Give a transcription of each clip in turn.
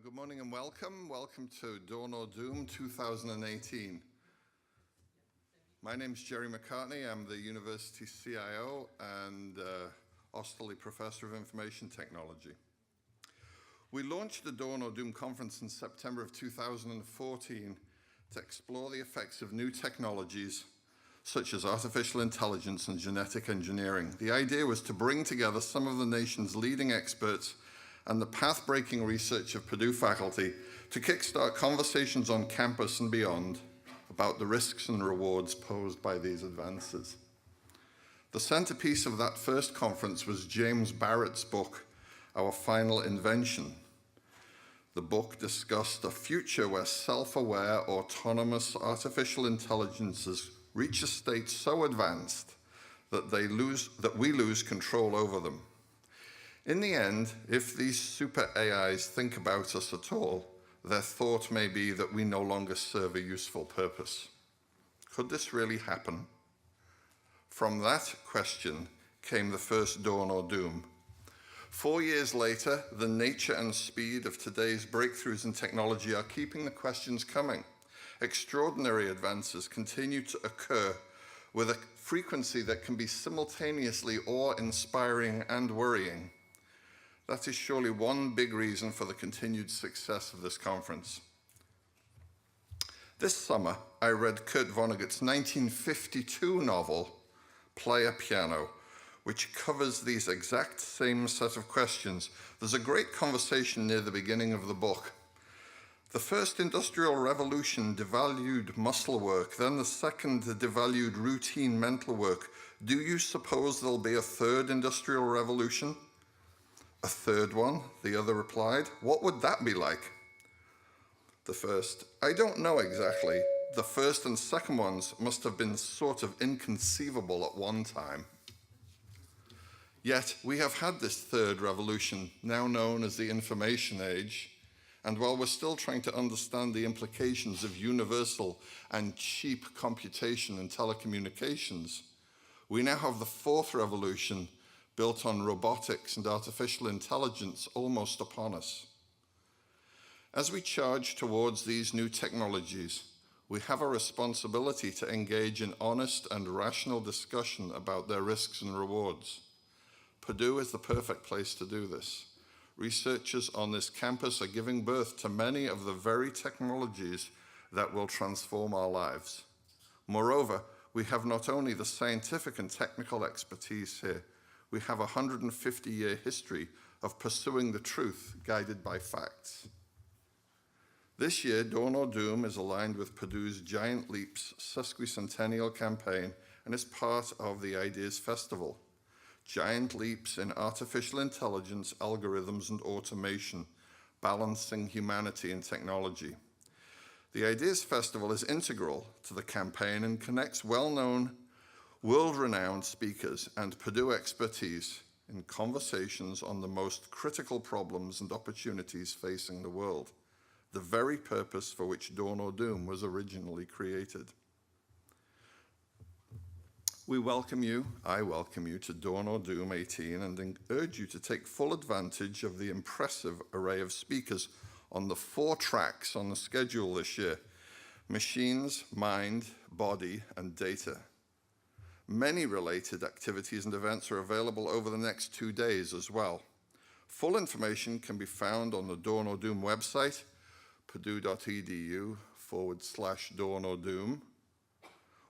Good morning and welcome. Welcome to Dawn or Doom 2018. My name's Jerry McCartney. I'm the university CIO and Oberlin Professor of Information Technology. We launched the Dawn or Doom conference in September of 2014 to explore the effects of new technologies such as artificial intelligence and genetic engineering. The idea was to bring together some of the nation's leading experts and the path-breaking research of Purdue faculty to kickstart conversations on campus and beyond about the risks and rewards posed by these advances. The centerpiece of that first conference was James Barrett's book, Our Final Invention. The book discussed a future where self-aware, autonomous artificial intelligences reach a state so advanced that we lose control over them. In the end, if these super AIs think about us at all, their thought may be that we no longer serve a useful purpose. Could this really happen? From that question came the first Dawn or Doom. 4 years later, the nature and speed of today's breakthroughs in technology are keeping the questions coming. Extraordinary advances continue to occur with a frequency that can be simultaneously awe-inspiring and worrying. That is surely one big reason for the continued success of this conference. This summer, I read Kurt Vonnegut's 1952 novel, Play a Piano, which covers these exact same set of questions. There's a great conversation near the beginning of the book. The first industrial revolution devalued muscle work, then the second devalued routine mental work. Do you suppose there'll be a third industrial revolution? A third one, the other replied. What would that be like? The first, I don't know exactly. The first and second ones must have been sort of inconceivable at one time. Yet we have had this third revolution, now known as the information age, and while we're still trying to understand the implications of universal and cheap computation and telecommunications, we now have the fourth revolution, built on robotics and artificial intelligence, almost upon us. As we charge towards these new technologies, we have a responsibility to engage in honest and rational discussion about their risks and rewards. Purdue is the perfect place to do this. Researchers on this campus are giving birth to many of the very technologies that will transform our lives. Moreover, we have not only the scientific and technical expertise here, we have a 150-year history of pursuing the truth guided by facts. This year, Dawn or Doom is aligned with Purdue's Giant Leaps sesquicentennial campaign and is part of the Ideas Festival. Giant Leaps in Artificial Intelligence, Algorithms, and Automation, Balancing Humanity and Technology. The Ideas Festival is integral to the campaign and connects well-known, world-renowned speakers and Purdue expertise in conversations on the most critical problems and opportunities facing the world, the very purpose for which Dawn or Doom was originally created. I welcome you to Dawn or Doom 18 and urge you to take full advantage of the impressive array of speakers on the 4 tracks on the schedule this year: machines, mind, body, and data. Many related activities and events are available over the next 2 days as well. Full information can be found on the Dawn or Doom website, purdue.edu/Dawn or Doom,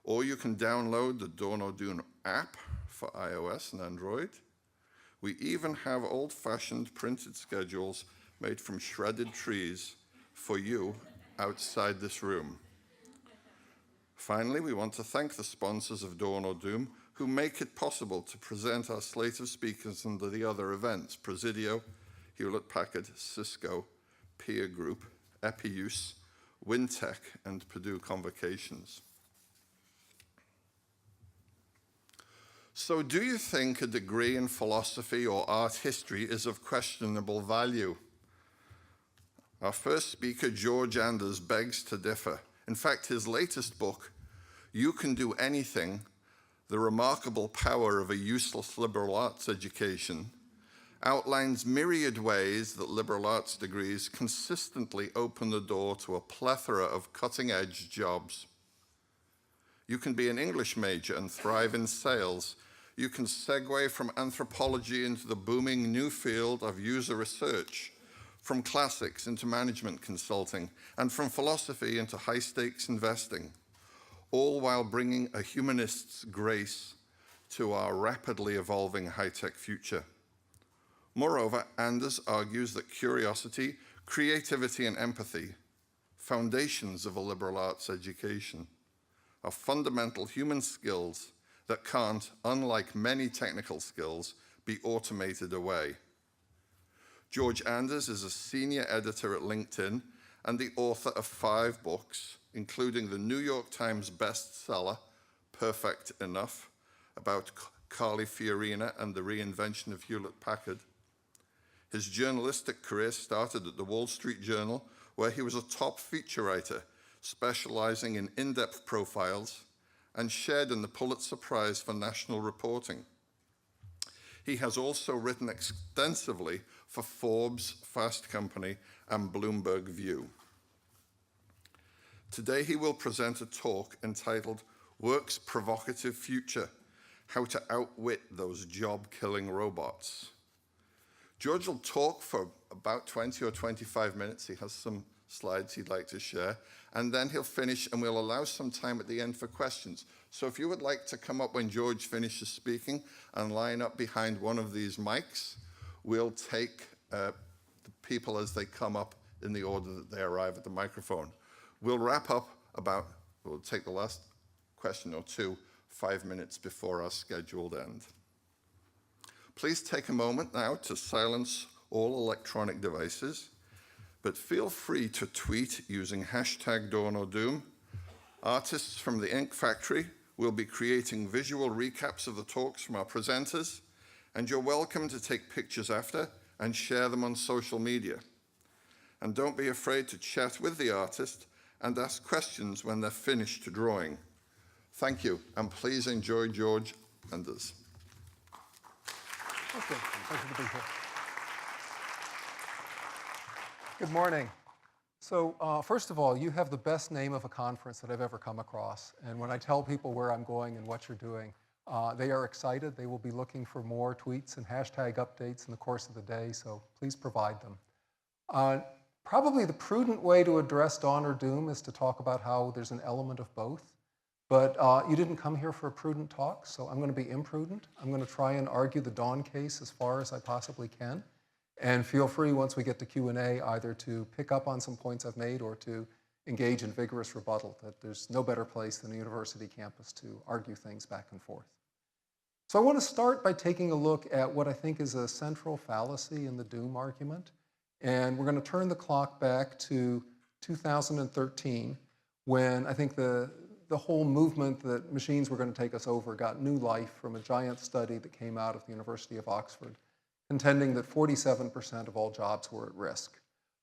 or you can download the Dawn or Doom app for iOS and Android. We even have old-fashioned printed schedules made from shredded trees for you outside this room. Finally, we want to thank the sponsors of Dawn or Doom who make it possible to present our slate of speakers and the other events: Presidio, Hewlett-Packard, Cisco, Peer Group, Epius, Wintech, and Purdue Convocations. So do you think a degree in philosophy or art history is of questionable value? Our first speaker, George Anders, begs to differ. In fact, his latest book, You Can Do Anything: The Remarkable Power of a Useless Liberal Arts Education, outlines myriad ways that liberal arts degrees consistently open the door to a plethora of cutting-edge jobs. You can be an English major and thrive in sales. You can segue from anthropology into the booming new field of user research, from classics into management consulting, and from philosophy into high-stakes investing, all while bringing a humanist's grace to our rapidly evolving high-tech future. Moreover, Anders argues that curiosity, creativity, and empathy, foundations of a liberal arts education, are fundamental human skills that can't, unlike many technical skills, be automated away. George Anders is a senior editor at LinkedIn and the author of 5 books, including the New York Times bestseller, Perfect Enough, about Carly Fiorina and the reinvention of Hewlett-Packard. His journalistic career started at the Wall Street Journal, where he was a top feature writer, specializing in in-depth profiles, and shared in the Pulitzer Prize for National Reporting. He has also written extensively for Forbes, Fast Company, and Bloomberg View. Today he will present a talk entitled Work's Provocative Future, How to Outwit Those Job-Killing Robots. George will talk for about 20 or 25 minutes. He has some slides he'd like to share, and then he'll finish, and we'll allow some time at the end for questions. So if you would like to come up when George finishes speaking and line up behind one of these mics, we'll take the people as they come up in the order that they arrive at the microphone. We'll wrap up we'll take the last question or two 5 minutes before our scheduled end. Please take a moment now to silence all electronic devices, but feel free to tweet using #DawnOrDoom. Artists from the Ink Factory will be creating visual recaps of the talks from our presenters, and you're welcome to take pictures after and share them on social media. And don't be afraid to chat with the artist and ask questions when they're finished drawing. Thank you, and please enjoy George Anders. Okay, pleasure to be here. Good morning. So first of all, you have the best name of a conference that I've ever come across. And when I tell people where I'm going and what you're doing, they are excited. They will be looking for more tweets and hashtag updates in the course of the day, so please provide them. Probably the prudent way to address dawn or doom is to talk about how there's an element of both. But you didn't come here for a prudent talk, so I'm going to be imprudent. I'm going to try and argue the dawn case as far as I possibly can. And feel free, once we get to Q&A, either to pick up on some points I've made or to engage in vigorous rebuttal, that there's no better place than a university campus to argue things back and forth. So I want to start by taking a look at what I think is a central fallacy in the doom argument. And we're going to turn the clock back to 2013, when I think the whole movement that machines were going to take us over got new life from a giant study that came out of the University of Oxford, contending that 47% of all jobs were at risk.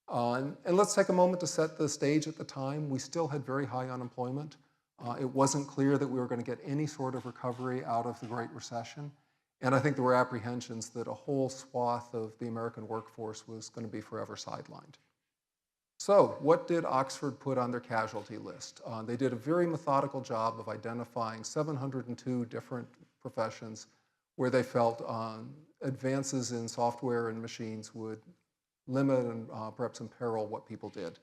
And let's take a moment to set the stage at the time. We still had very high unemployment. It wasn't clear that we were going to get any sort of recovery out of the Great Recession. And I think there were apprehensions that a whole swath of the American workforce was going to be forever sidelined. So what did Oxford put on their casualty list? They did a very methodical job of identifying 702 different professions where they felt advances in software and machines would limit and perhaps imperil what people did.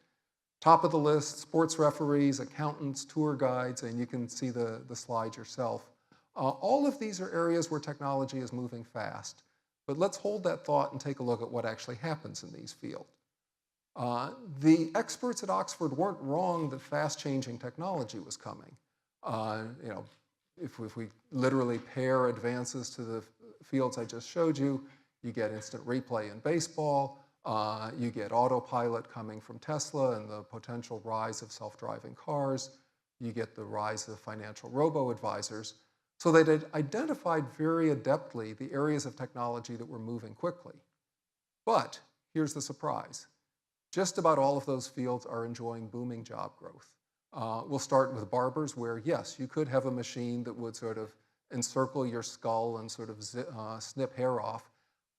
Top of the list, sports referees, accountants, tour guides, and you can see the slide yourself. All of these are areas where technology is moving fast. But let's hold that thought and take a look at what actually happens in these fields. The experts at Oxford weren't wrong that fast-changing technology was coming. If we literally pair advances to the fields I just showed you, you get instant replay in baseball, you get autopilot coming from Tesla and the potential rise of self-driving cars, you get the rise of financial robo-advisors. So they identified very adeptly the areas of technology that were moving quickly. But here's the surprise. Just about all of those fields are enjoying booming job growth. We'll start with barbers, where yes, you could have a machine that would sort of encircle your skull and sort of snip hair off.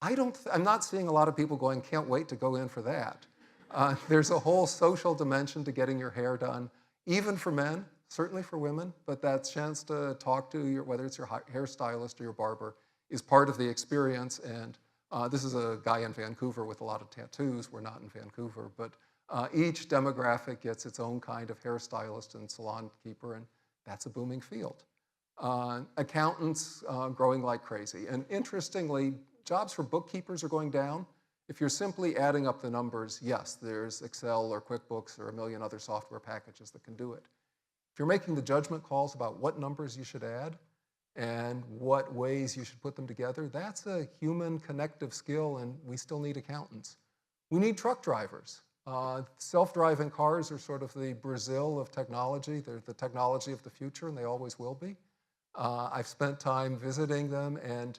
I'm not seeing a lot of people going, can't wait to go in for that. There's a whole social dimension to getting your hair done, even for men, certainly for women, but that chance to talk to whether it's your hairstylist or your barber is part of the experience. And this is a guy in Vancouver with a lot of tattoos. We're not in Vancouver, but each demographic gets its own kind of hairstylist and salon keeper, and that's a booming field. Accountants growing like crazy. And interestingly, jobs for bookkeepers are going down. If you're simply adding up the numbers, yes, there's Excel or QuickBooks or a million other software packages that can do it. If you're making the judgment calls about what numbers you should add and what ways you should put them together, that's a human connective skill, and we still need accountants. We need truck drivers. Self-driving cars are sort of the Brazil of technology. They're the technology of the future, and they always will be. I've spent time visiting them, and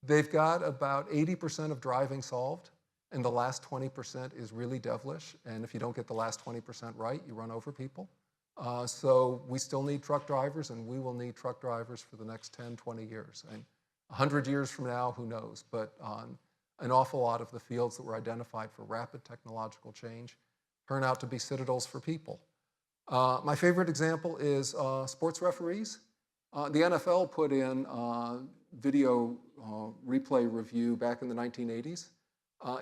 they've got about 80% of driving solved, and the last 20% is really devilish. And if you don't get the last 20% right, you run over people. So we still need truck drivers, and we will need truck drivers for the next 10, 20 years. And 100 years from now, who knows? But an awful lot of the fields that were identified for rapid technological change turn out to be citadels for people. My favorite example is sports referees. The NFL put in video replay review back in the 1980s.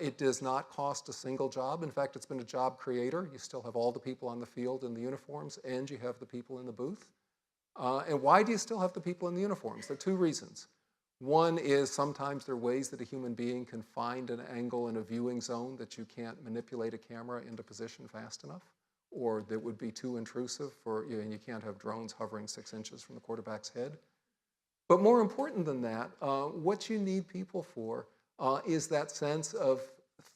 It does not cost a single job. In fact, it's been a job creator. You still have all the people on the field in the uniforms, and you have the people in the booth. And why do you still have the people in the uniforms? There are two reasons. One is sometimes there are ways that a human being can find an angle in a viewing zone that you can't manipulate a camera into position fast enough, or that would be too intrusive and you can't have drones hovering 6 inches from the quarterback's head. But more important than that, what you need people for is that sense of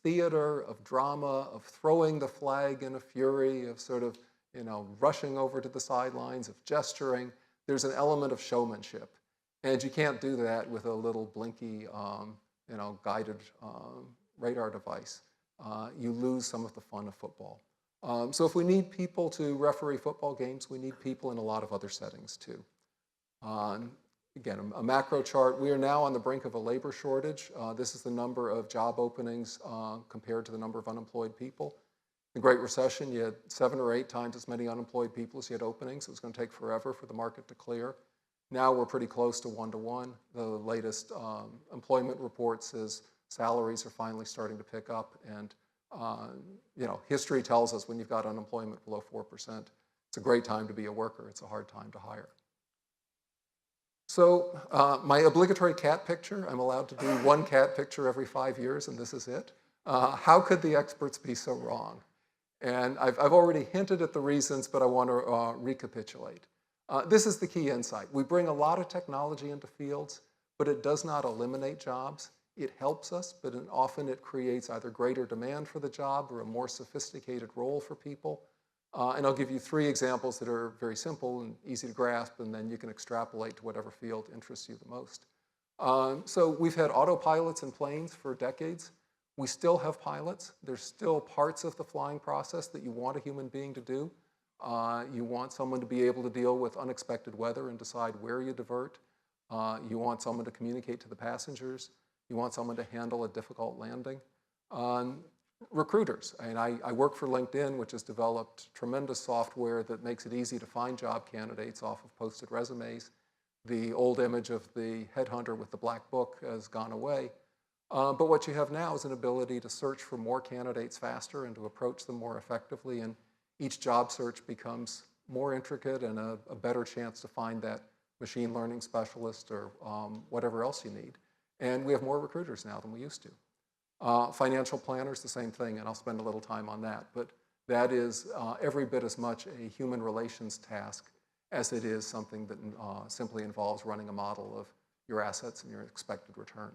theater, of drama, of throwing the flag in a fury, of sort of, rushing over to the sidelines, of gesturing. There's an element of showmanship. And you can't do that with a little blinky, guided radar device. You lose some of the fun of football. So if we need people to referee football games, we need people in a lot of other settings too. Again, a macro chart. We are now on the brink of a labor shortage. This is the number of job openings compared to the number of unemployed people. In the Great Recession, you had 7 or 8 times as many unemployed people as you had openings. It was going to take forever for the market to clear. Now we're pretty close to 1-to-1. The latest employment report says salaries are finally starting to pick up. And history tells us when you've got unemployment below 4%, it's a great time to be a worker. It's a hard time to hire. So my obligatory cat picture, I'm allowed to do one cat picture every 5 years, and this is it. How could the experts be so wrong? And I've already hinted at the reasons, but I want to recapitulate. This is the key insight. We bring a lot of technology into fields, but it does not eliminate jobs. It helps us, but often it creates either greater demand for the job or a more sophisticated role for people. And I'll give you 3 examples that are very simple and easy to grasp, and then you can extrapolate to whatever field interests you the most. So we've had autopilots in planes for decades. We still have pilots. There's still parts of the flying process that you want a human being to do. You want someone to be able to deal with unexpected weather and decide where you divert. You want someone to communicate to the passengers. You want someone to handle a difficult landing. Recruiters. I work for LinkedIn, which has developed tremendous software that makes it easy to find job candidates off of posted resumes. The old image of the headhunter with the black book has gone away. But what you have now is an ability to search for more candidates faster and to approach them more effectively. And each job search becomes more intricate and a better chance to find that machine learning specialist or whatever else you need. And we have more recruiters now than we used to. Financial planners, the same thing, and I'll spend a little time on that. But that is every bit as much a human relations task as it is something that simply involves running a model of your assets and your expected return.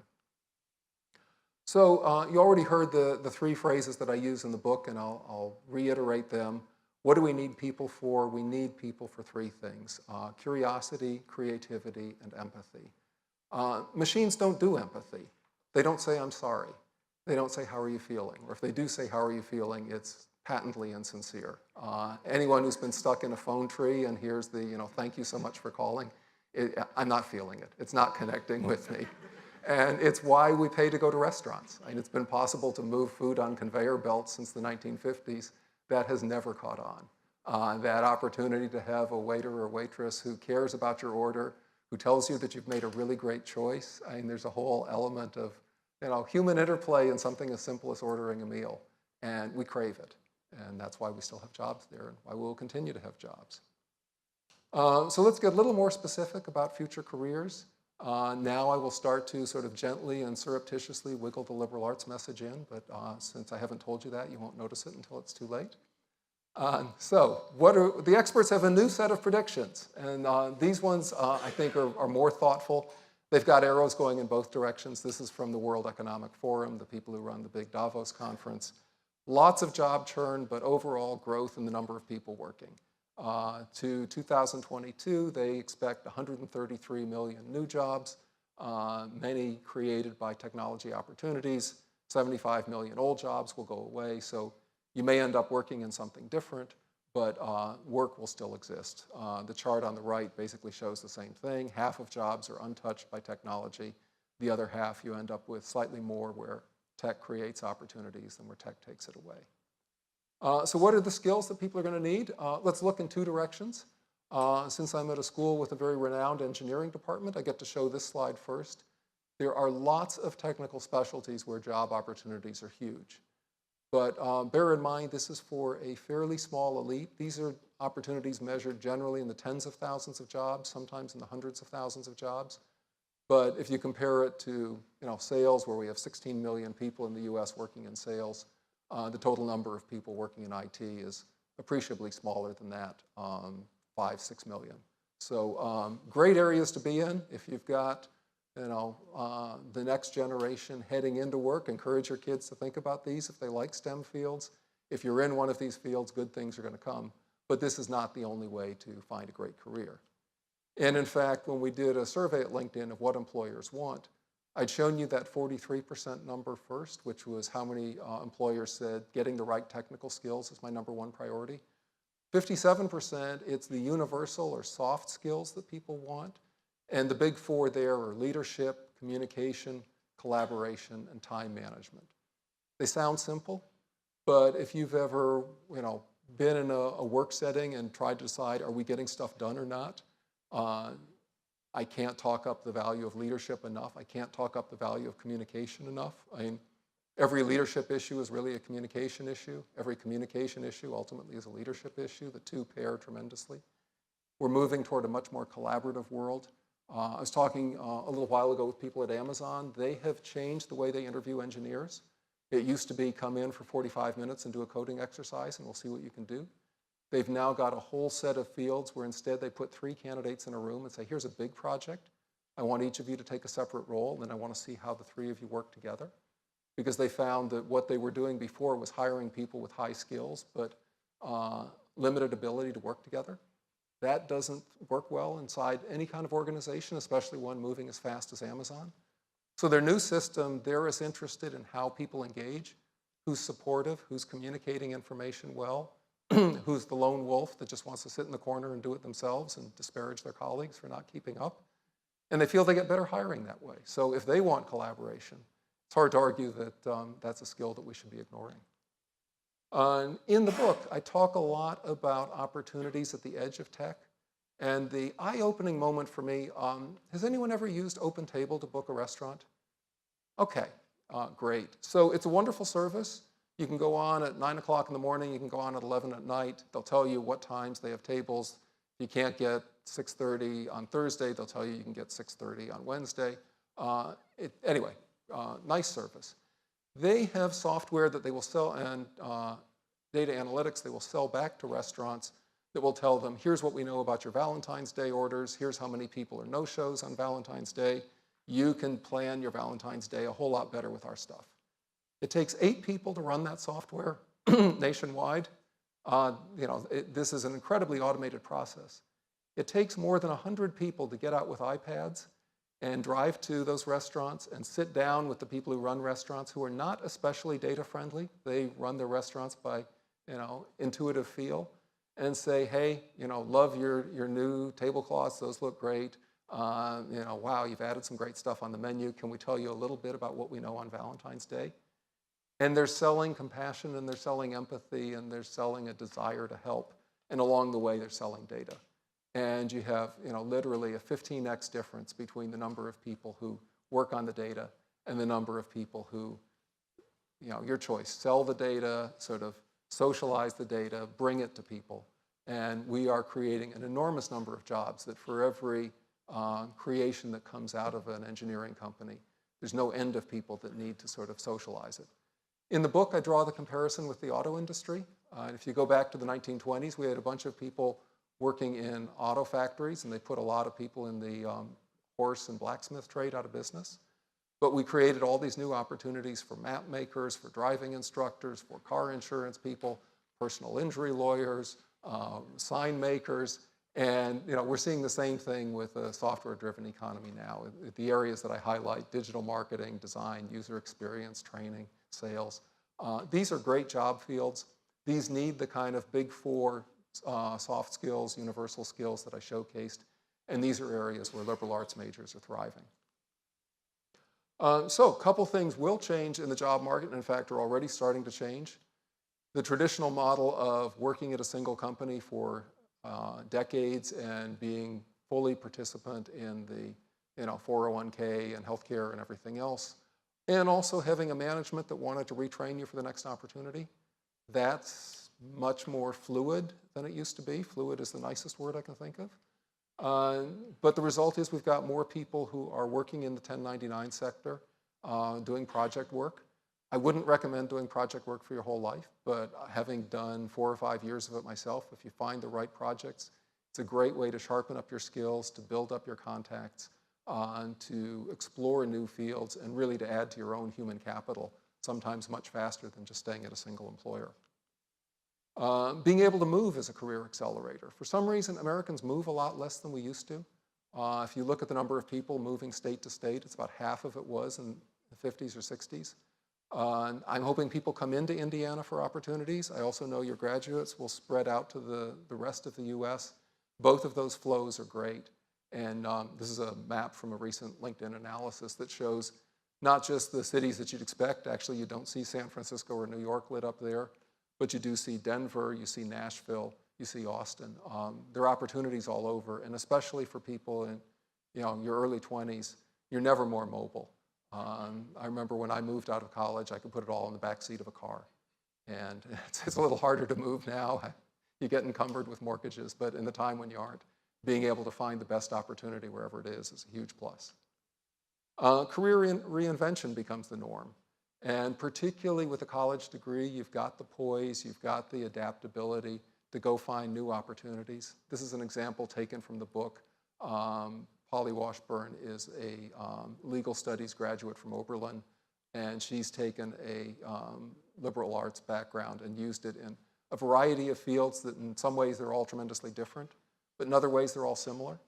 So you already heard the 3 phrases that I use in the book, and I'll reiterate them. What do we need people for? We need people for 3 things: curiosity, creativity, and empathy. Machines don't do empathy. They don't say, I'm sorry. They don't say, how are you feeling? Or if they do say, how are you feeling, it's patently insincere. Anyone who's been stuck in a phone tree and hears the, thank you so much for calling, I'm not feeling it. It's not connecting with me. And it's why we pay to go to restaurants. I mean, it's been possible to move food on conveyor belts since the 1950s. That has never caught on. That opportunity to have a waiter or waitress who cares about your order, who tells you that you've made a really great choice. I mean, there's a whole element of human interplay in something as simple as ordering a meal. And we crave it. And that's why we still have jobs there and why we'll continue to have jobs. So let's get a little more specific about future careers. Now I will start to sort of gently and surreptitiously wiggle the liberal arts message in, but since I haven't told you that, you won't notice it until it's too late. So the experts have a new set of predictions, and these ones I think are more thoughtful. They've got arrows going in both directions. This is from the World Economic Forum, the people who run the big Davos conference. Lots of job churn, but overall growth in the number of people working. To 2022, they expect 133 million new jobs, many created by technology opportunities. 75 million old jobs will go away, so you may end up working in something different, but work will still exist. The chart on the right basically shows the same thing. Half of jobs are untouched by technology. The other half, you end up with slightly more where tech creates opportunities than where tech takes it away. So what are the skills that people are going to need? Let's look in two directions. Since I'm at a school with a very renowned engineering department, I get to show this slide first. There are lots of technical specialties where job opportunities are huge. But bear in mind, this is for a fairly small elite. These are opportunities measured generally in the tens of thousands of jobs, sometimes in the hundreds of thousands of jobs. But if you compare it to sales, where we have 16 million people in the US working in sales, the total number of people working in IT is appreciably smaller than that, 5-6 million. So great areas to be in. If you've got the next generation heading into work, encourage your kids to think about these if they like STEM fields. If you're in one of these fields, good things are going to come. But this is not the only way to find a great career. And in fact, when we did a survey at LinkedIn of what employers want, I'd shown you that 43% number first, which was how many employers said getting the right technical skills is my #1 priority. 57%, it's the universal or soft skills that people want. And the big four there are leadership, communication, collaboration, and time management. They sound simple, but if you've ever been in a work setting and tried to decide, are we getting stuff done or not? I can't talk up the value of leadership enough. I can't talk up the value of communication enough. I mean, every leadership issue is really a communication issue. Every communication issue ultimately is a leadership issue. The two pair tremendously. We're moving toward a much more collaborative world. I was talking a little while ago with people at Amazon. They have changed the way they interview engineers. It used to be come in for 45 minutes and do a coding exercise and we'll see what you can do. They've now got a whole set of fields where instead they put 3 candidates in a room and say, here's a big project. I want each of you to take a separate role, and then I want to see how the 3 of you work together. Because they found that what they were doing before was hiring people with high skills, but limited ability to work together. That doesn't work well inside any kind of organization, especially one moving as fast as Amazon. So their new system, they're as interested in how people engage, who's supportive, who's communicating information well, who's the lone wolf that just wants to sit in the corner and do it themselves and disparage their colleagues for not keeping up. And they feel they get better hiring that way. So if they want collaboration, it's hard to argue that that's a skill that we should be ignoring. In the book, I talk a lot about opportunities at the edge of tech. And the eye-opening moment for me, has anyone ever used OpenTable to book a restaurant? Okay, great. So it's a wonderful service. You can go on at 9 o'clock in the morning. You can go on at 11 at night. They'll tell you what times they have tables. If you can't get 6:30 on Thursday, they'll tell you you can get 6:30 on Wednesday. Anyway, nice service. They have software that they will sell and data analytics they will sell back to restaurants that will tell them, here's what we know about your Valentine's Day orders. Here's how many people are no-shows on Valentine's Day. You can plan your Valentine's Day a whole lot better with our stuff. It takes 8 people to run that software nationwide. This is an incredibly automated process. It takes more than 100 people to get out with iPads and drive to those restaurants and sit down with the people who run restaurants who are not especially data friendly. They run their restaurants by intuitive feel and say, hey, love your new tablecloths. Those look great. Wow, you've added some great stuff on the menu. Can we tell you a little bit about what we know on Valentine's Day? And they're selling compassion, and they're selling empathy, and they're selling a desire to help. And along the way, they're selling data. And you have, literally a 15x difference between the number of people who work on the data and the number of people who, your choice, sell the data, sort of socialize the data, bring it to people. And we are creating an enormous number of jobs that for every creation that comes out of an engineering company, there's no end of people that need to sort of socialize it. In the book, I draw the comparison with the auto industry. If you go back to the 1920s, we had a bunch of people working in auto factories, and they put a lot of people in the horse and blacksmith trade out of business. But we created all these new opportunities for map makers, for driving instructors, for car insurance people, personal injury lawyers, sign makers, and we're seeing the same thing with a software-driven economy now. The areas that I highlight: digital marketing, design, user experience, training, sales. These are great job fields. These need the kind of big four soft skills, universal skills that I showcased, and these are areas where liberal arts majors are thriving. So a couple things will change in the job market, and in fact are already starting to change. The traditional model of working at a single company for decades and being fully participant in the 401k and healthcare and everything else, and also having a management that wanted to retrain you for the next opportunity, that's much more fluid than it used to be. Fluid is the nicest word I can think of. But the result is we've got more people who are working in the 1099 sector doing project work. I wouldn't recommend doing project work for your whole life, but having done 4 or 5 years of it myself, if you find the right projects, it's a great way to sharpen up your skills, to build up your contacts, to explore new fields, and really to add to your own human capital, sometimes much faster than just staying at a single employer. Being able to move is a career accelerator. For some reason, Americans move a lot less than we used to. If you look at the number of people moving state to state, it's about half of it was in the 50s or 60s. I'm hoping people come into Indiana for opportunities. I also know your graduates will spread out to the rest of the US. Both of those flows are great. And this is a map from a recent LinkedIn analysis that shows not just the cities that you'd expect. Actually, you don't see San Francisco or New York lit up there, but you do see Denver, you see Nashville, you see Austin. There are opportunities all over, and especially for people in your early 20s, you're never more mobile. I remember when I moved out of college, I could put it all in the back seat of a car. And it's a little harder to move now. You get encumbered with mortgages, but in the time when you aren't, being able to find the best opportunity wherever it is a huge plus. Career reinvention becomes the norm. And particularly with a college degree, you've got the poise, you've got the adaptability to go find new opportunities. This is an example taken from the book. Polly Washburn is a legal studies graduate from Oberlin, and she's taken a liberal arts background and used it in a variety of fields that in some ways they're all tremendously different, but in other ways they're all similar.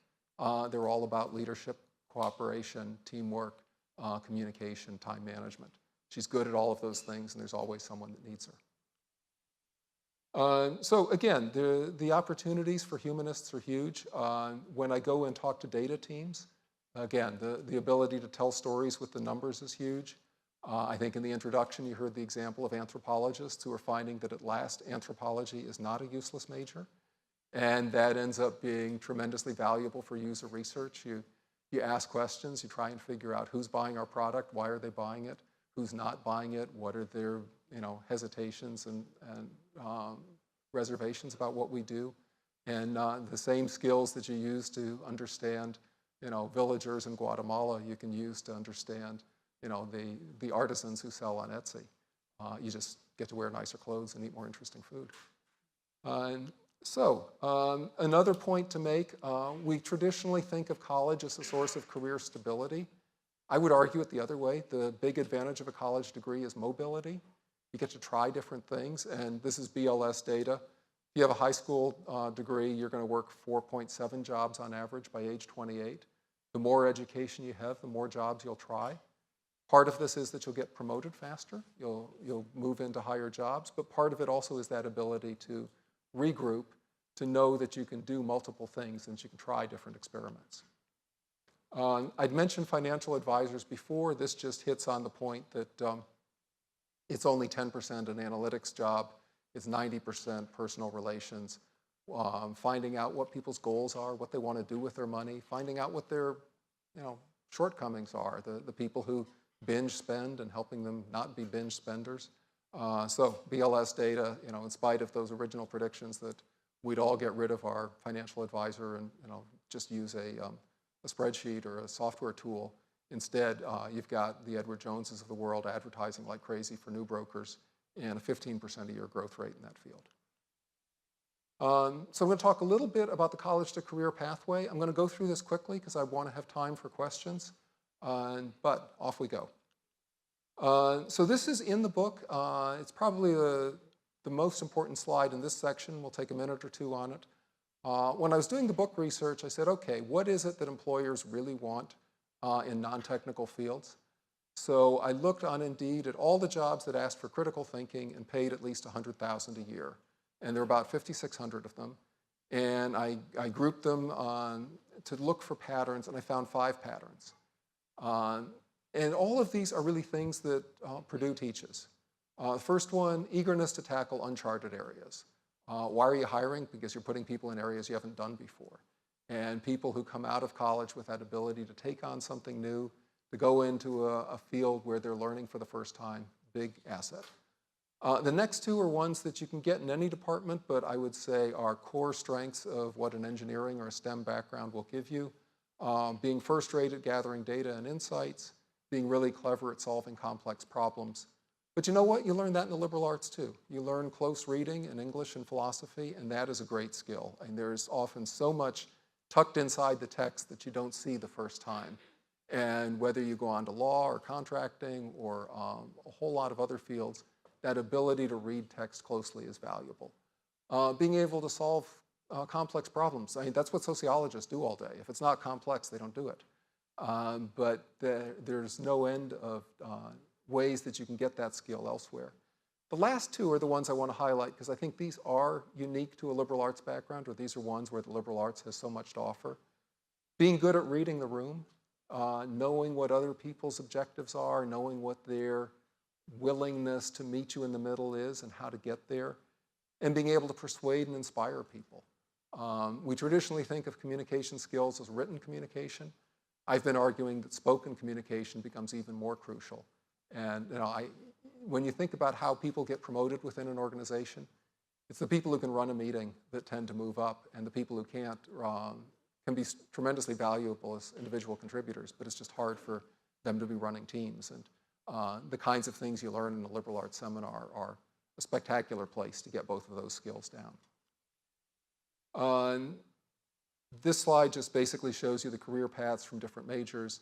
They're all about leadership, cooperation, teamwork, communication, time management. She's good at all of those things, and there's always someone that needs her. So again, the opportunities for humanists are huge. When I go and talk to data teams, again, the ability to tell stories with the numbers is huge. I think in the introduction you heard the example of anthropologists who are finding that at last anthropology is not a useless major, and that ends up being tremendously valuable for user research. You ask questions, you try and figure out who's buying our product, why are they buying it, who's not buying it, what are their hesitations and reservations about what we do. And the same skills that you use to understand villagers in Guatemala, you can use to understand the artisans who sell on Etsy. You just get to wear nicer clothes and eat more interesting food. So another point to make, we traditionally think of college as a source of career stability. I would argue it the other way. The big advantage of a college degree is mobility. You get to try different things, and this is BLS data. If you have a high school degree, you're going to work 4.7 jobs on average by age 28. The more education you have, the more jobs you'll try. Part of this is that you'll get promoted faster. You'll move into higher jobs, but part of it also is that ability to regroup, to know that you can do multiple things and you can try different experiments. I'd mentioned financial advisors before. This just hits on the point that it's only 10% an analytics job. It's 90% personal relations. Finding out what people's goals are, what they want to do with their money, finding out what their shortcomings are, the people who binge spend and helping them not be binge spenders. So BLS data, in spite of those original predictions that we'd all get rid of our financial advisor and just use a spreadsheet or a software tool. Instead, you've got the Edward Joneses of the world advertising like crazy for new brokers and a 15% a year growth rate in that field. So I'm going to talk a little bit about the college to career pathway. I'm going to go through this quickly because I want to have time for questions, but off we go. So this is in the book. It's probably the most important slide in this section. We'll take a minute or two on it. When I was doing the book research, I said, okay, what is it that employers really want in non-technical fields? So I looked on Indeed at all the jobs that asked for critical thinking and paid at least $100,000 a year. And there were about 5,600 of them. And I grouped them to look for patterns, and I found 5 patterns. And all of these are really things that Purdue teaches. The first one, eagerness to tackle uncharted areas. Why are you hiring? Because you're putting people in areas you haven't done before. And people who come out of college with that ability to take on something new, to go into a field where they're learning for the first time, big asset. The next 2 are ones that you can get in any department, but I would say are core strengths of what an engineering or a STEM background will give you. Being first rate at gathering data and insights, being really clever at solving complex problems. But you know what? You learn that in the liberal arts too. You learn close reading in English and philosophy, and that is a great skill. And there's often so much tucked inside the text that you don't see the first time. And whether you go on to law or contracting or a whole lot of other fields, that ability to read text closely is valuable. Being able to solve complex problems. I mean, that's what sociologists do all day. If it's not complex, they don't do it. But there's no end of ways that you can get that skill elsewhere. The last 2 are the ones I want to highlight because I think these are unique to a liberal arts background, or these are ones where the liberal arts has so much to offer. Being good at reading the room, knowing what other people's objectives are, knowing what their willingness to meet you in the middle is and how to get there, and being able to persuade and inspire people. We traditionally think of communication skills as written communication. I've been arguing that spoken communication becomes even more crucial. And when you think about how people get promoted within an organization, it's the people who can run a meeting that tend to move up, and the people who can't can be tremendously valuable as individual contributors, but it's just hard for them to be running teams. And the kinds of things you learn in a liberal arts seminar are a spectacular place to get both of those skills down. This slide just basically shows you the career paths from different majors.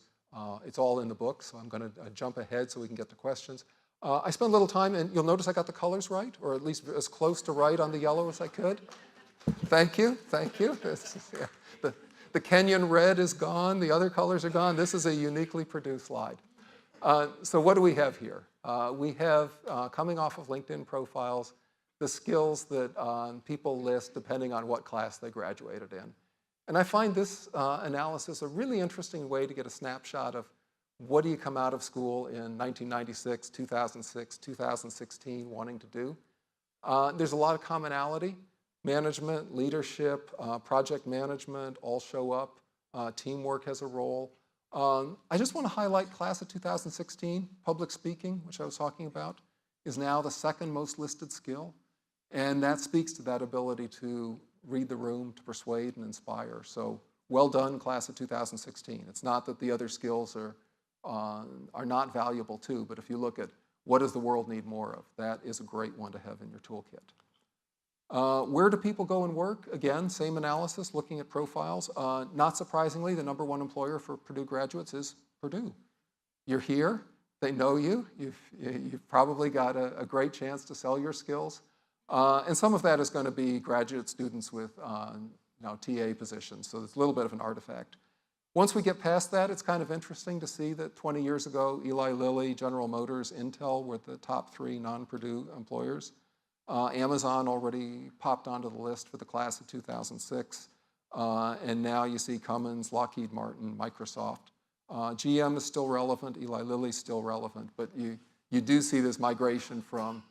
It's all in the book, so I'm going to jump ahead so we can get to questions. I spent a little time, and you'll notice I got the colors right, or at least as close to right on the yellow as I could. Thank you, thank you. The Kenyan red is gone, the other colors are gone. This is a uniquely Purdue slide. So what do we have here? We have, coming off of LinkedIn profiles, the skills that people list depending on what class they graduated in. And I find this analysis a really interesting way to get a snapshot of what do you come out of school in 1996, 2006, 2016 wanting to do. There's a lot of commonality. Management, leadership, project management all show up. Teamwork has a role. I just want to highlight class of 2016, public speaking, which I was talking about, is now the 2nd most listed skill. And that speaks to that ability to read the room, to persuade and inspire. So well done, class of 2016. It's not that the other skills are not valuable too, but if you look at what does the world need more of, that is a great one to have in your toolkit. Where do people go and work? Again, same analysis, looking at profiles. Not surprisingly, the #1 employer for Purdue graduates is Purdue. You're here, they know you, you've probably got a great chance to sell your skills. And some of that is going to be graduate students with TA positions, so it's a little bit of an artifact. Once we get past that, it's kind of interesting to see that 20 years ago, Eli Lilly, General Motors, Intel were the top 3 non-Purdue employers. Amazon already popped onto the list for the class of 2006. And now you see Cummins, Lockheed Martin, Microsoft. GM is still relevant, Eli Lilly is still relevant, but you do see this migration from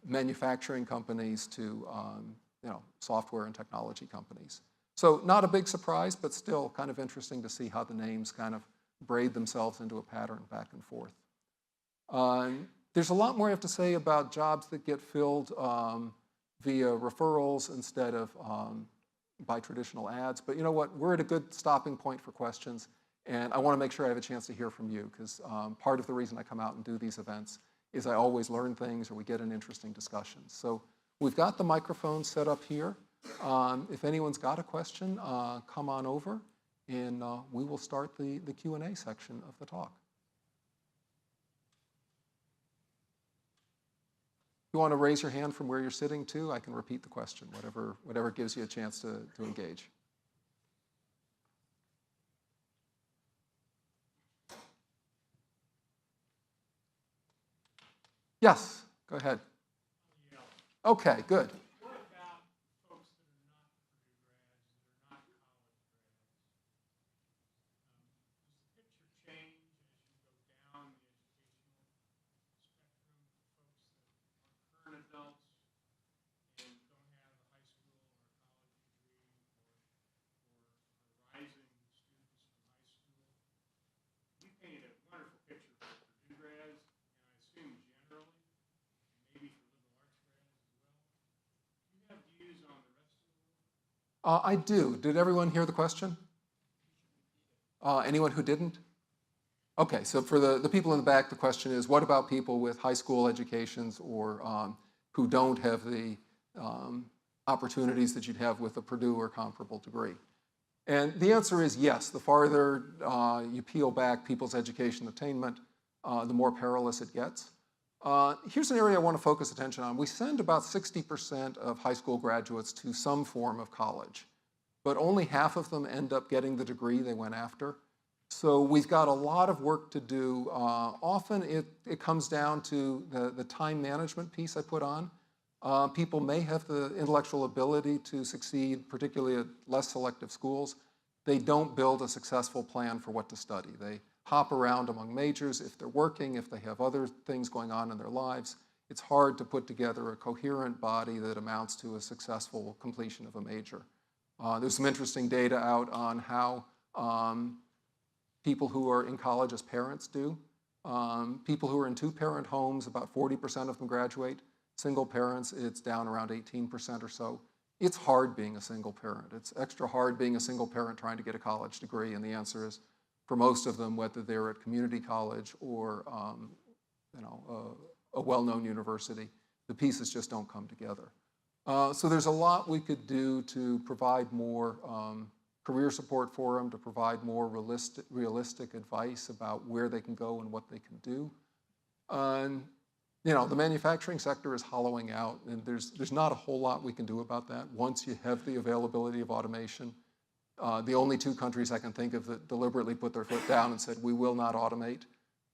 manufacturing companies to software and technology companies. So not a big surprise, but still kind of interesting to see how the names kind of braid themselves into a pattern back and forth. There's a lot more I have to say about jobs that get filled via referrals instead of by traditional ads. But you know what? We're at a good stopping point for questions. And I want to make sure I have a chance to hear from you, because part of the reason I come out and do these events is I always learn things or we get an interesting discussion. So we've got the microphone set up here. If anyone's got a question, come on over, and we will start the Q&A section of the talk. If you want to raise your hand from where you're sitting too, I can repeat the question, whatever gives you a chance to engage. Yes, go ahead. Okay, good. What about folks that are not Purdue grads, that are not college grads? Does the picture change as you go down the educational spectrum for folks that are current adults and don't have a high school or a college degree, or rising students from high school? You painted a wonderful picture for Purdue grads, and I assume generally, maybe for liberal arts grads as well. Do you have views on the rest of the world? I do. Did everyone hear the question? Anyone who didn't? Okay, so for the people in the back, the question is, what about people with high school educations or who don't have the opportunities that you'd have with a Purdue or comparable degree? And the answer is yes. The farther you peel back people's education attainment, the more perilous it gets. Here's an area I want to focus attention on. We send about 60% of high school graduates to some form of college, but only half of them end up getting the degree they went after. So we've got a lot of work to do. Often it comes down to the time management piece I put on. People may have the intellectual ability to succeed, particularly at less selective schools. They don't build a successful plan for what to study. They hop around among majors. If they're working, if they have other things going on in their lives, it's hard to put together a coherent body that amounts to a successful completion of a major. There's some interesting data out on how people who are in college as parents do. People who are in two-parent homes, about 40% of them graduate. Single parents, it's down around 18% or so. It's hard being a single parent. It's extra hard being a single parent trying to get a college degree, and the answer is, for most of them, whether they're at community college or a well-known university, the pieces just don't come together. So there's a lot we could do to provide more career support for them, to provide more realistic advice about where they can go and what they can do. The manufacturing sector is hollowing out, and there's not a whole lot we can do about that once you have the availability of automation. The only two countries I can think of that deliberately put their foot down and said, we will not automate,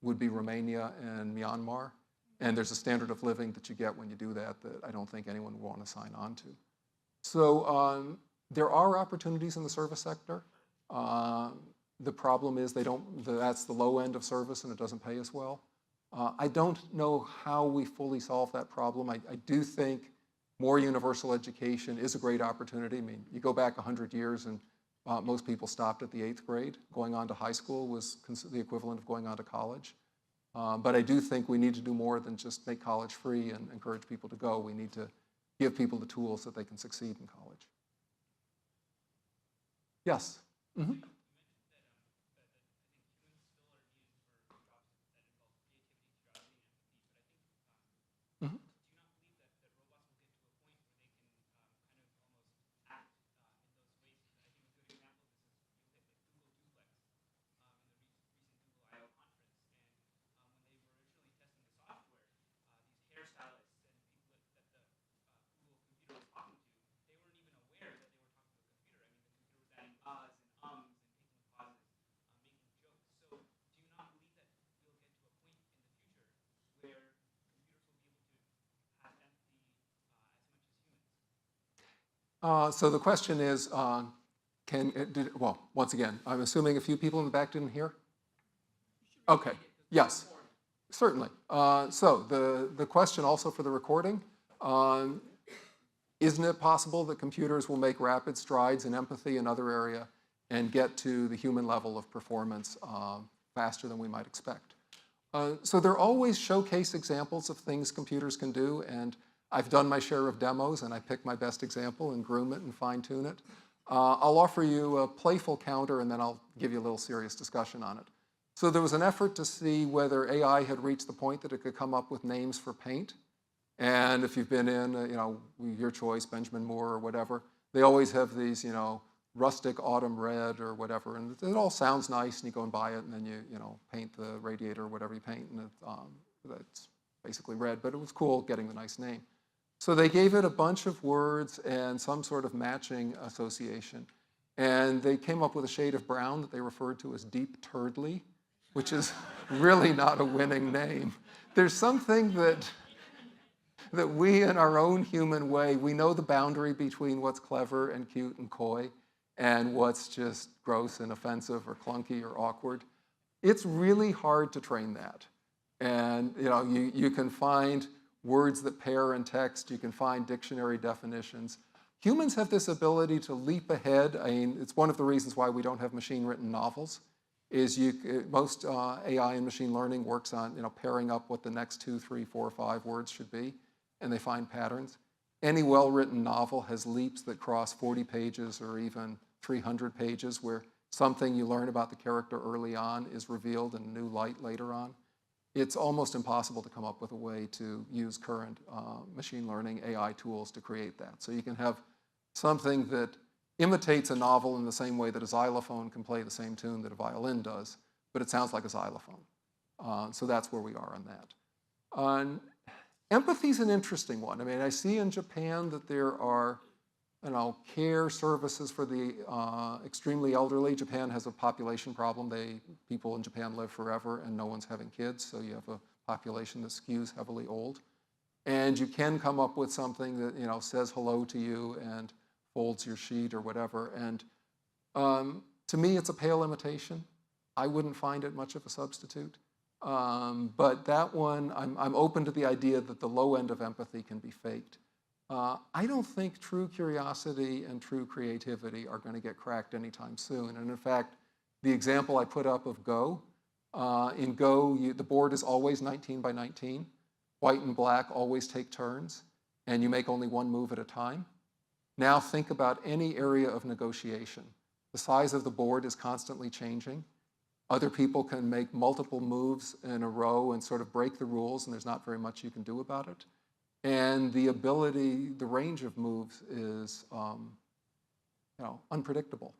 would be Romania and Myanmar. And there's a standard of living that you get when you do that I don't think anyone would want to sign on to. So there are opportunities in the service sector. The problem is that's the low end of service and it doesn't pay as well. I don't know how we fully solve that problem. I do think more universal education is a great opportunity. I mean, you go back 100 years and most people stopped at the 8th grade. Going on to high school was the equivalent of going on to college. But I do think we need to do more than just make college free and encourage people to go. We need to give people the tools that they can succeed in college. Yes? Mm-hmm. So the question is, Well, once again, I'm assuming a few people in the back didn't hear? Okay, yes, certainly. So the question also for the recording, isn't it possible that computers will make rapid strides in empathy in other area and get to the human level of performance faster than we might expect? So there are always showcase examples of things computers can do, and I've done my share of demos, and I pick my best example and groom it and fine-tune it. I'll offer you a playful counter, and then I'll give you a little serious discussion on it. So there was an effort to see whether AI had reached the point that it could come up with names for paint. And if you've been in, your choice, Benjamin Moore or whatever, they always have these, rustic autumn red or whatever, and it all sounds nice, and you go and buy it, and then you paint the radiator or whatever you paint, and it's basically red, but it was cool getting the nice name. So they gave it a bunch of words and some sort of matching association, and they came up with a shade of brown that they referred to as deep turdly, which is really not a winning name. There's something that we, in our own human way, we know the boundary between what's clever and cute and coy and what's just gross and offensive or clunky or awkward. It's really hard to train that. And you can find words that pair in text, you can find dictionary definitions. Humans have this ability to leap ahead. I mean, it's one of the reasons why we don't have machine-written novels, is most AI and machine learning works on pairing up what the next 2, 3, 4, 5 words should be, and they find patterns. Any well-written novel has leaps that cross 40 pages or even 300 pages, where something you learn about the character early on is revealed in a new light later on. It's almost impossible to come up with a way to use current machine learning AI tools to create that. So you can have something that imitates a novel in the same way that a xylophone can play the same tune that a violin does, but it sounds like a xylophone. So that's where we are on that. Empathy is an interesting one. I mean, I see in Japan that there are care services for the extremely elderly. Japan has a population problem. People in Japan live forever and no one's having kids, so you have a population that skews heavily old. And you can come up with something that says hello to you and folds your sheet or whatever. And to me, it's a pale imitation. I wouldn't find it much of a substitute. But that one, I'm open to the idea that the low end of empathy can be faked. I don't think true curiosity and true creativity are going to get cracked anytime soon. And in fact, the example I put up of Go, in Go, the board is always 19 by 19. White and black always take turns, and you make only one move at a time. Now think about any area of negotiation. The size of the board is constantly changing. Other people can make multiple moves in a row and sort of break the rules, and there's not very much you can do about it. And the range of moves is unpredictable.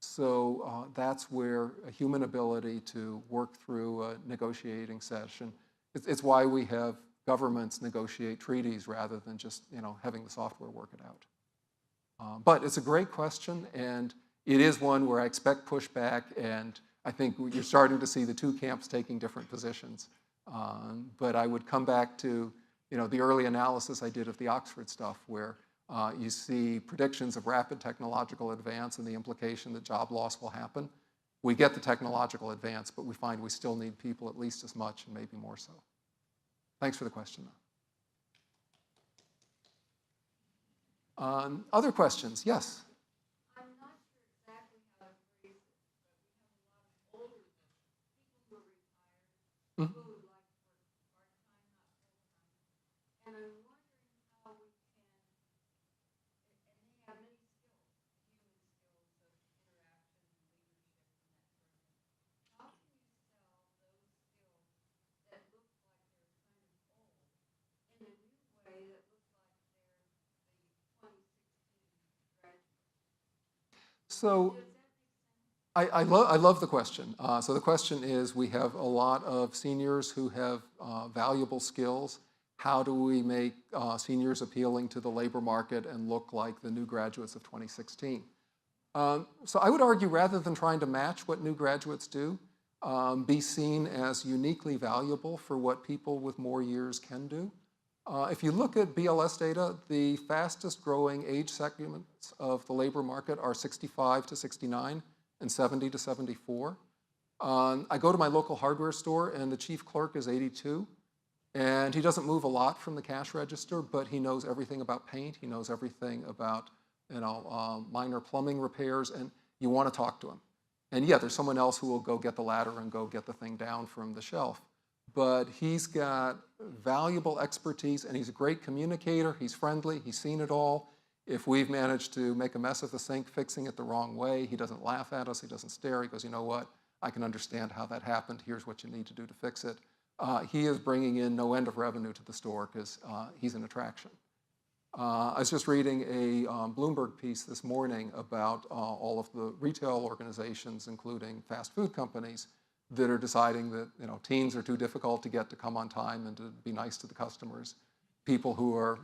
So that's where a human ability to work through a negotiating session, it's why we have governments negotiate treaties rather than just having the software work it out. But it's a great question, and it is one where I expect pushback, and I think you're starting to see the two camps taking different positions. But I would come back to the early analysis I did of the Oxford stuff, where you see predictions of rapid technological advance and the implication that job loss will happen. We get the technological advance, but we find we still need people at least as much and maybe more so. Thanks for the question, though. Other questions? Yes? I'm not sure exactly how to phrase it, but we have a lot of older people who are retired, Mm-hmm. who would like to work part-time, not full-time. And I'm wondering how we can, and they have many skills, human skills of interaction and leadership and that sort of thing. How can you sell those skills that look like they're kind of old in a new way that looks like they're the 2016 graduates? So I love the question. So the question is, we have a lot of seniors who have valuable skills. How do we make seniors appealing to the labor market and look like the new graduates of 2016? So I would argue, rather than trying to match what new graduates do, be seen as uniquely valuable for what people with more years can do. If you look at BLS data, the fastest growing age segments of the labor market are 65 to 69 and 70 to 74. I go to my local hardware store and the chief clerk is 82. And he doesn't move a lot from the cash register, but he knows everything about paint. He knows everything about minor plumbing repairs, and you want to talk to him. And yeah, there's someone else who will go get the ladder and go get the thing down from the shelf. But he's got valuable expertise, and he's a great communicator. He's friendly. He's seen it all. If we've managed to make a mess of the sink, fixing it the wrong way, he doesn't laugh at us. He doesn't stare. He goes, you know what? I can understand how that happened. Here's what you need to do to fix it. He is bringing in no end of revenue to the store because he's an attraction. I was just reading a Bloomberg piece this morning about all of the retail organizations, including fast food companies, that are deciding that teens are too difficult to get to come on time and to be nice to the customers. People who are,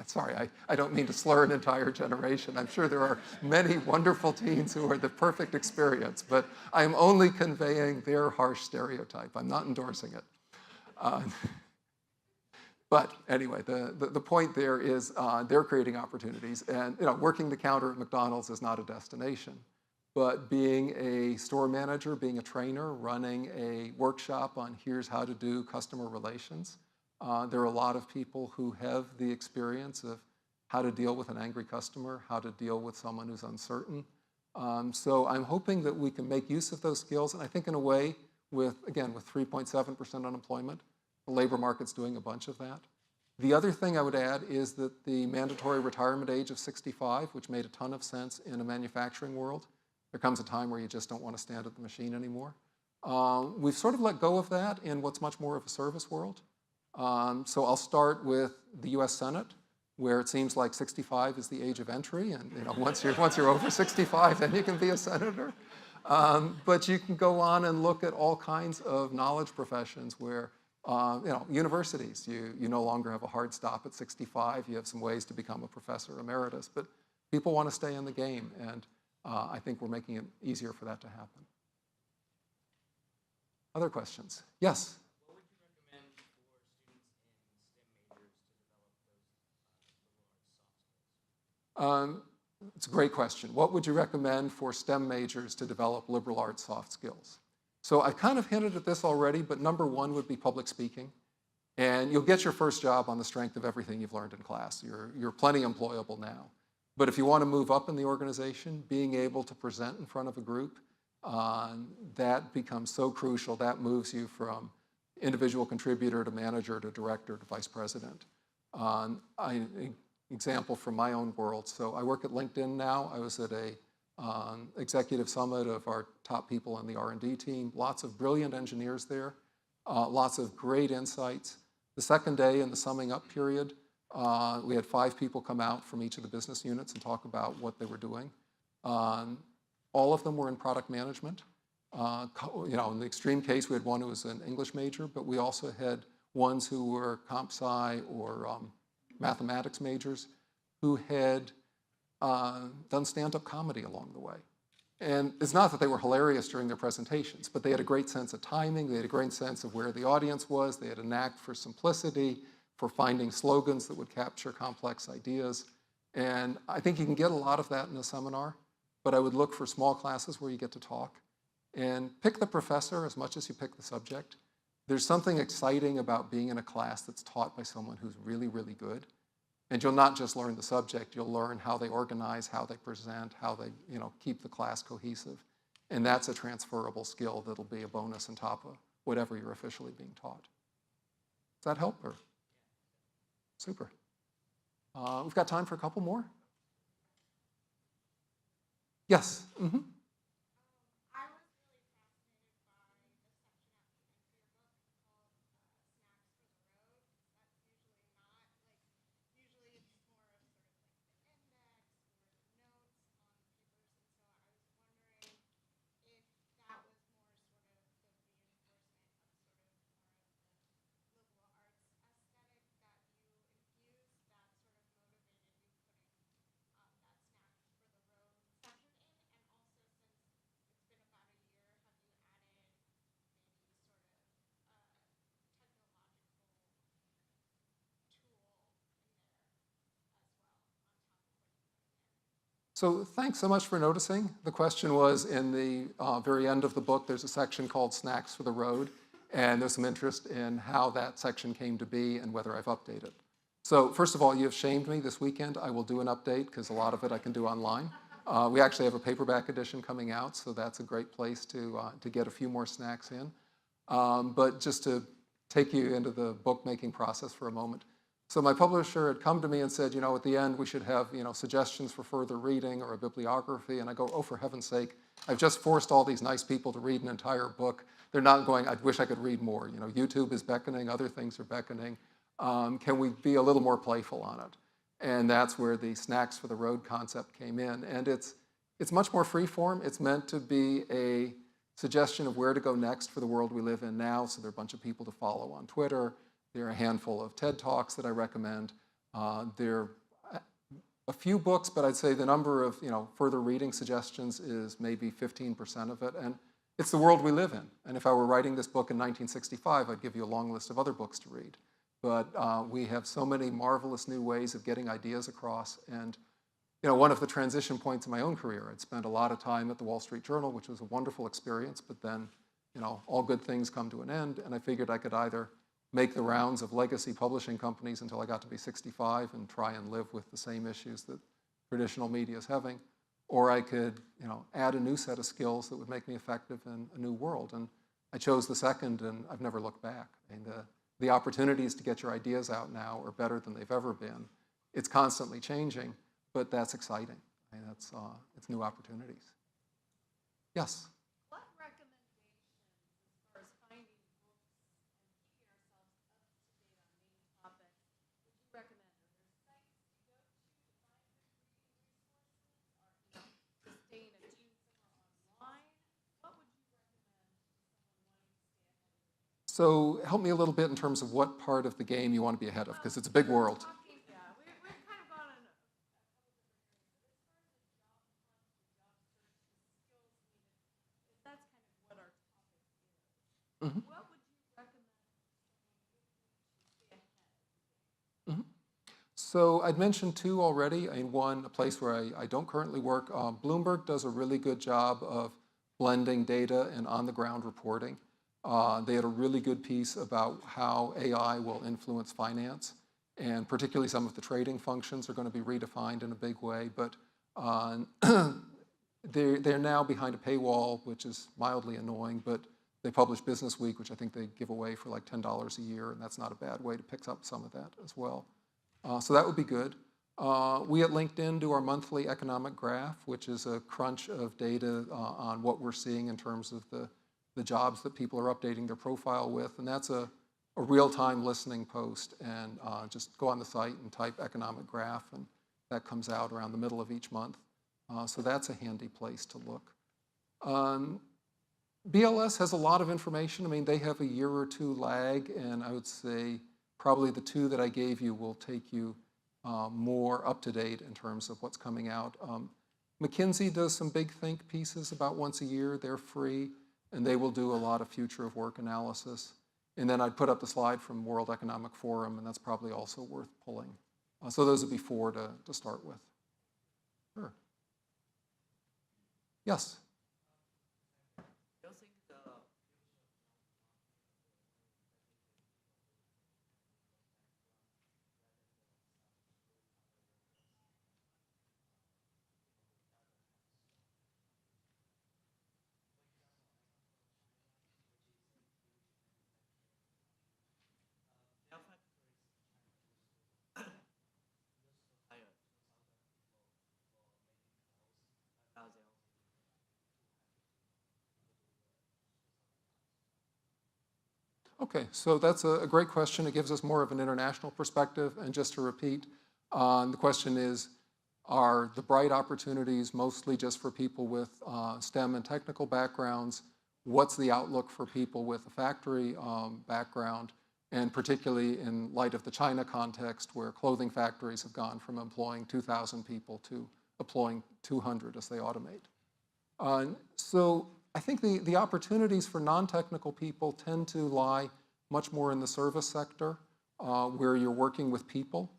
sorry, I don't mean to slur an entire generation. I'm sure there are many wonderful teens who are the perfect experience, but I'm only conveying their harsh stereotype. I'm not endorsing it. But anyway, the point there is they're creating opportunities. And working the counter at McDonald's is not a destination. But being a store manager, being a trainer, running a workshop on here's how to do customer relations, there are a lot of people who have the experience of how to deal with an angry customer, how to deal with someone who's uncertain. So I'm hoping that we can make use of those skills. And I think in a way, with 3.7% unemployment, the labor market's doing a bunch of that. The other thing I would add is that the mandatory retirement age of 65, which made a ton of sense in a manufacturing world, there comes a time where you just don't want to stand at the machine anymore. We've sort of let go of that in what's much more of a service world. So I'll start with the US Senate, where it seems like 65 is the age of entry, and once you're over 65, then you can be a senator. But you can go on and look at all kinds of knowledge professions where, universities, you no longer have a hard stop at 65. You have some ways to become a professor emeritus, but people want to stay in the game, and I think we're making it easier for that to happen. Other questions? Yes? What would you recommend for students in STEM majors to develop those liberal arts soft skills? It's a great question. What would you recommend for STEM majors to develop liberal arts soft skills? So I kind of hinted at this already, but number one would be public speaking. And you'll get your first job on the strength of everything you've learned in class. You're plenty employable now. But if you want to move up in the organization, being able to present in front of a group, that becomes so crucial. That moves you from individual contributor to manager to director to vice president. Example from my own world. So I work at LinkedIn now. I was at a executive summit of our top people on the R&D team. Lots of brilliant engineers there. Lots of great insights. The second day in the summing up period, we had 5 people come out from each of the business units and talk about what they were doing. All of them were in product management. In the extreme case, we had one who was an English major, but we also had ones who were comp sci or mathematics majors who had done stand-up comedy along the way. And it's not that they were hilarious during their presentations, but they had a great sense of timing. They had a great sense of where the audience was. They had a knack for simplicity, for finding slogans that would capture complex ideas. And I think you can get a lot of that in a seminar, but I would look for small classes where you get to talk. And pick the professor as much as you pick the subject. There's something exciting about being in a class that's taught by someone who's really, really good. And you'll not just learn the subject, you'll learn how they organize, how they present, how they keep the class cohesive. And that's a transferable skill that'll be a bonus on top of whatever you're officially being taught. Does that help? Or? Super. We've got time for a couple more. Yes? Mm-hmm. So thanks so much for noticing. The question was in the very end of the book, there's a section called Snacks for the Road, and there's some interest in how that section came to be and whether I've updated. So first of all, you have shamed me this weekend. I will do an update because a lot of it I can do online. We actually have a paperback edition coming out, so that's a great place to get a few more snacks in. But just to take you into the bookmaking process for a moment. So my publisher had come to me and said, at the end we should have, suggestions for further reading or a bibliography. And I go, oh, for heaven's sake, I've just forced all these nice people to read an entire book. They're not going, I wish I could read more. YouTube is beckoning, other things are beckoning. Can we be a little more playful on it? And that's where the Snacks for the Road concept came in. And it's much more free form. It's meant to be a suggestion of where to go next for the world we live in now. So there are a bunch of people to follow on Twitter. There are a handful of TED Talks that I recommend. There are a few books, but I'd say the number of further reading suggestions is maybe 15% of it. And it's the world we live in. And if I were writing this book in 1965, I'd give you a long list of other books to read. But we have so many marvelous new ways of getting ideas across. And one of the transition points in my own career, I'd spent a lot of time at the Wall Street Journal, which was a wonderful experience, but then all good things come to an end. And I figured I could either make the rounds of legacy publishing companies until I got to be 65 and try and live with the same issues that traditional media is having, or I could add a new set of skills that would make me effective in a new world. And I chose the second, and I've never looked back. I mean, the opportunities to get your ideas out now are better than they've ever been. It's constantly changing, but that's exciting. I mean, it's new opportunities. Yes? What recommendations as far as finding books and keeping ourselves up to date on main topics would you recommend? Are there sites to go to find good reading resources, or to stay in a tune somewhere online? What would you recommend to someone wanting to stay ahead of the game? So help me a little bit in terms of what part of the game you want to be ahead of, because it's a big world. We've kind of gone in a couple different areas, but as far as the job hunt, the job search, the skills needed, that's kind of what our topic is. Mhm. What would you recommend to stay ahead? So I'd mentioned two already. One, a place where I don't currently work. Bloomberg does a really good job of blending data and on-the-ground reporting. They had a really good piece about how AI will influence finance, and particularly some of the trading functions are going to be redefined in a big way. But they're now behind a paywall, which is mildly annoying, but they publish Business Week, which I think they give away for like $10 a year, and that's not a bad way to pick up some of that as well. So that would be good. We at LinkedIn do our monthly economic graph, which is a crunch of data on what we're seeing in terms of the jobs that people are updating their profile with. And that's a real-time listening post. And just go on the site and type economic graph, and that comes out around the middle of each month. So that's a handy place to look. BLS has a lot of information. I mean, they have a year or two lag, and I would say probably the two that I gave you will take you more up to date in terms of what's coming out. McKinsey does some big think pieces about once a year. They're free, and they will do a lot of future of work analysis. And then I'd put up the slide from World Economic Forum, and that's probably also worth pulling. So those would be four to start with. Sure. Yes? Okay, so that's a great question. It gives us more of an international perspective. And just to repeat, the question is, are the bright opportunities mostly just for people with STEM and technical backgrounds? What's the outlook for people with a factory background? And particularly in light of the China context, where clothing factories have gone from employing 2,000 people to employing 200 as they automate. So I think the opportunities for non-technical people tend to lie much more in the service sector, where you're working with people.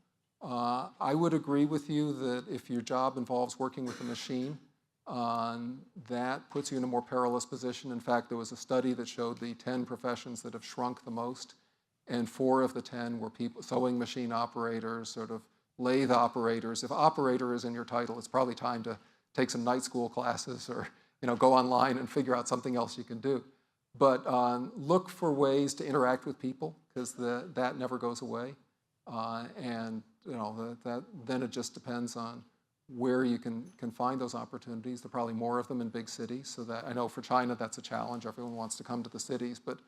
I would agree with you that if your job involves working with a machine, that puts you in a more perilous position. In fact, there was a study that showed the 10 professions that have shrunk the most, and 4 of the 10 were people, sewing machine operators, sort of lathe operators. If operator is in your title, it's probably time to take some night school classes or go online and figure out something else you can do. But look for ways to interact with people, because that never goes away. And then it just depends on where you can find those opportunities. There are probably more of them in big cities. So that I know for China that's a challenge. Everyone wants to come to the cities, but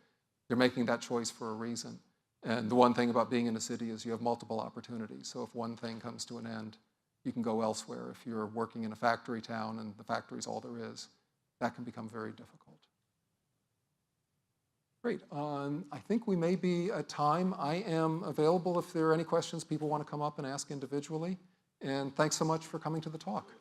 you're making that choice for a reason. And the one thing about being in a city is you have multiple opportunities. So if one thing comes to an end, you can go elsewhere. If you're working in a factory town and the factory's all there is, that can become very difficult. Great. I think we may be at time. I am available if there are any questions people want to come up and ask individually. And thanks so much for coming to the talk.